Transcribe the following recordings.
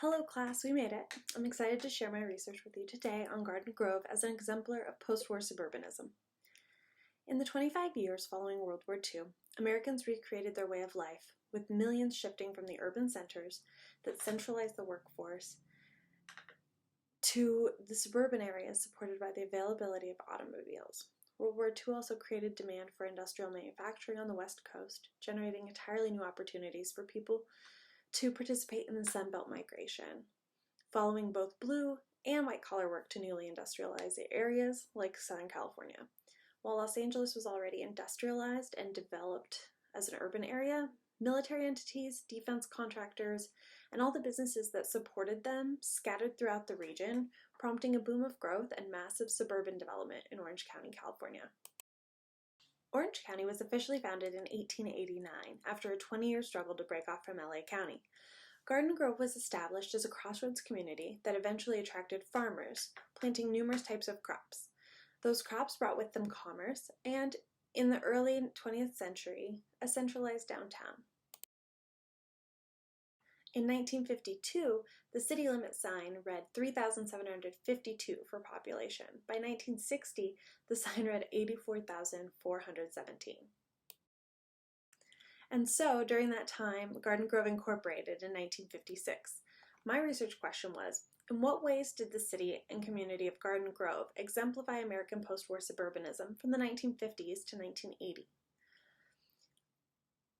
Hello class, we made it. I'm excited to share my research with you today on Garden Grove as an exemplar of post-war suburbanism. In the 25 years following World War II, Americans recreated their way of life, with millions shifting from the urban centers that centralized the workforce to the suburban areas supported by the availability of automobiles. World War II also created demand for industrial manufacturing on the West Coast, generating entirely new opportunities for people to participate in the Sun Belt migration, following both blue and white-collar work to newly industrialized areas like Southern California. While Los Angeles was already industrialized and developed as an urban area, military entities, defense contractors, and all the businesses that supported them scattered throughout the region, prompting a boom of growth and massive suburban development in Orange County, California. Orange County was officially founded in 1889 after a 20-year struggle to break off from LA County. Garden Grove was established as a crossroads community that eventually attracted farmers, planting numerous types of crops. Those crops brought with them commerce and, in the early 20th century, a centralized downtown. In 1952, the city limit sign read 3,752 for population. By 1960, the sign read 84,417. And so, during that time, Garden Grove incorporated in 1956. My research question was, in what ways did the city and community of Garden Grove exemplify American post-war suburbanism from the 1950s to 1980?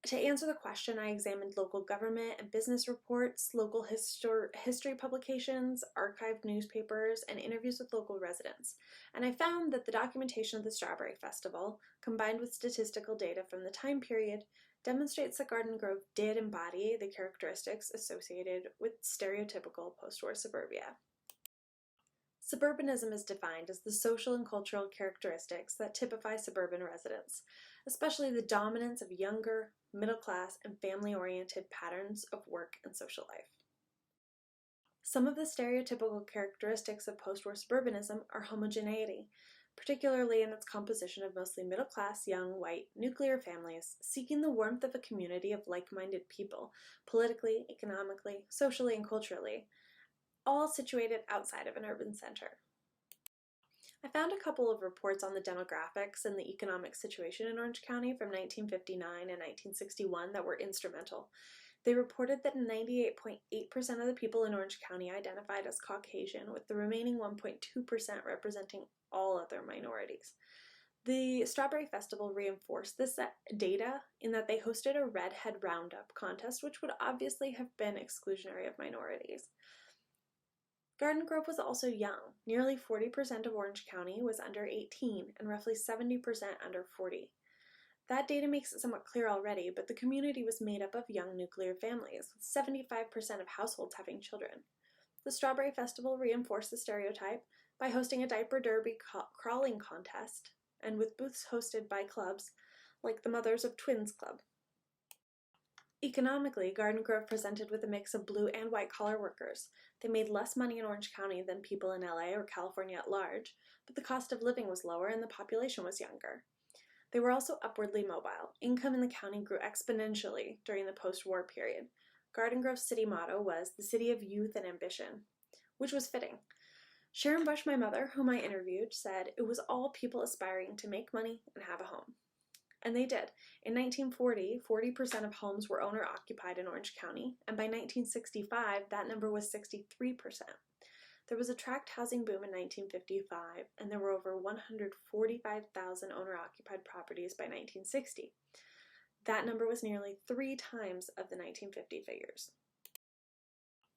To answer the question, I examined local government and business reports, local history publications, archived newspapers, and interviews with local residents. And I found that the documentation of the Strawberry Festival, combined with statistical data from the time period, demonstrates that Garden Grove did embody the characteristics associated with stereotypical post-war suburbia. Suburbanism is defined as the social and cultural characteristics that typify suburban residents, especially the dominance of younger, middle-class, and family-oriented patterns of work and social life. Some of the stereotypical characteristics of post-war suburbanism are homogeneity, particularly in its composition of mostly middle-class, young, white, nuclear families seeking the warmth of a community of like-minded people, politically, economically, socially, and culturally, all situated outside of an urban center. I found a couple of reports on the demographics and the economic situation in Orange County from 1959 and 1961 that were instrumental. They reported that 98.8% of the people in Orange County identified as Caucasian, with the remaining 1.2% representing all other minorities. The Strawberry Festival reinforced this data in that they hosted a redhead roundup contest, which would obviously have been exclusionary of minorities. Garden Grove was also young. Nearly 40% of Orange County was under 18 and roughly 70% under 40. That data makes it somewhat clear already, but the community was made up of young nuclear families, with 75% of households having children. The Strawberry Festival reinforced the stereotype by hosting a diaper derby crawling contest, and with booths hosted by clubs like the Mothers of Twins Club. Economically, Garden Grove presented with a mix of blue and white-collar workers. They made less money in Orange County than people in LA or California at large, but the cost of living was lower and the population was younger. They were also upwardly mobile. Income in the county grew exponentially during the post-war period. Garden Grove's city motto was the city of youth and ambition, which was fitting. Sharon Busch, my mother, whom I interviewed, said it was all people aspiring to make money and have a home. And they did. In 1940, 40% of homes were owner-occupied in Orange County, and by 1965, that number was 63%. There was a tract housing boom in 1955, and there were over 145,000 owner-occupied properties by 1960. That number was nearly 3 times of the 1950 figures.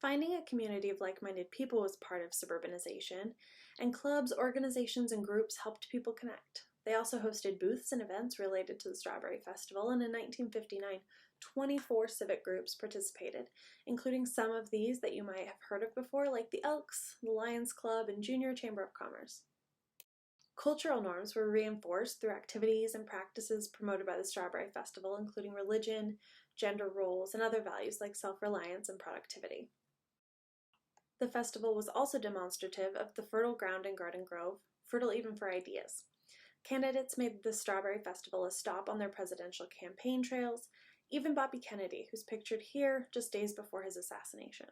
Finding a community of like-minded people was part of suburbanization, and clubs, organizations, and groups helped people connect. They also hosted booths and events related to the Strawberry Festival, and in 1959, 24 civic groups participated, including some of these that you might have heard of before, like the Elks, the Lions Club, and Junior Chamber of Commerce. Cultural norms were reinforced through activities and practices promoted by the Strawberry Festival, including religion, gender roles, and other values like self-reliance and productivity. The festival was also demonstrative of the fertile ground in Garden Grove, fertile even for ideas. Candidates made the Strawberry Festival a stop on their presidential campaign trails, even Bobby Kennedy, who's pictured here just days before his assassination.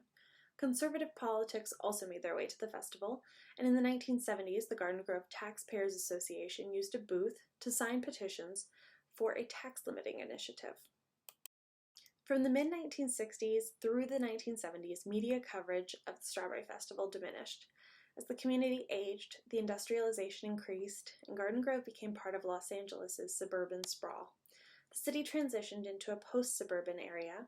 Conservative politics also made their way to the festival, and in the 1970s, the Garden Grove Taxpayers Association used a booth to sign petitions for a tax limiting initiative. From the mid-1960s through the 1970s, media coverage of the Strawberry Festival diminished. As the community aged, the industrialization increased, and Garden Grove became part of Los Angeles' suburban sprawl. The city transitioned into a post-suburban area.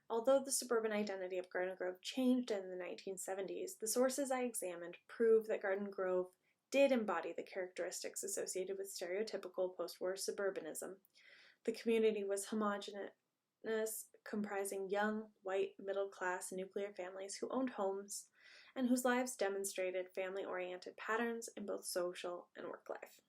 Although the suburban identity of Garden Grove changed in the 1970s, the sources I examined prove that Garden Grove did embody the characteristics associated with stereotypical post-war suburbanism. The community was homogeneous, comprising young, white, middle-class, nuclear families who owned homes and whose lives demonstrated family-oriented patterns in both social and work life.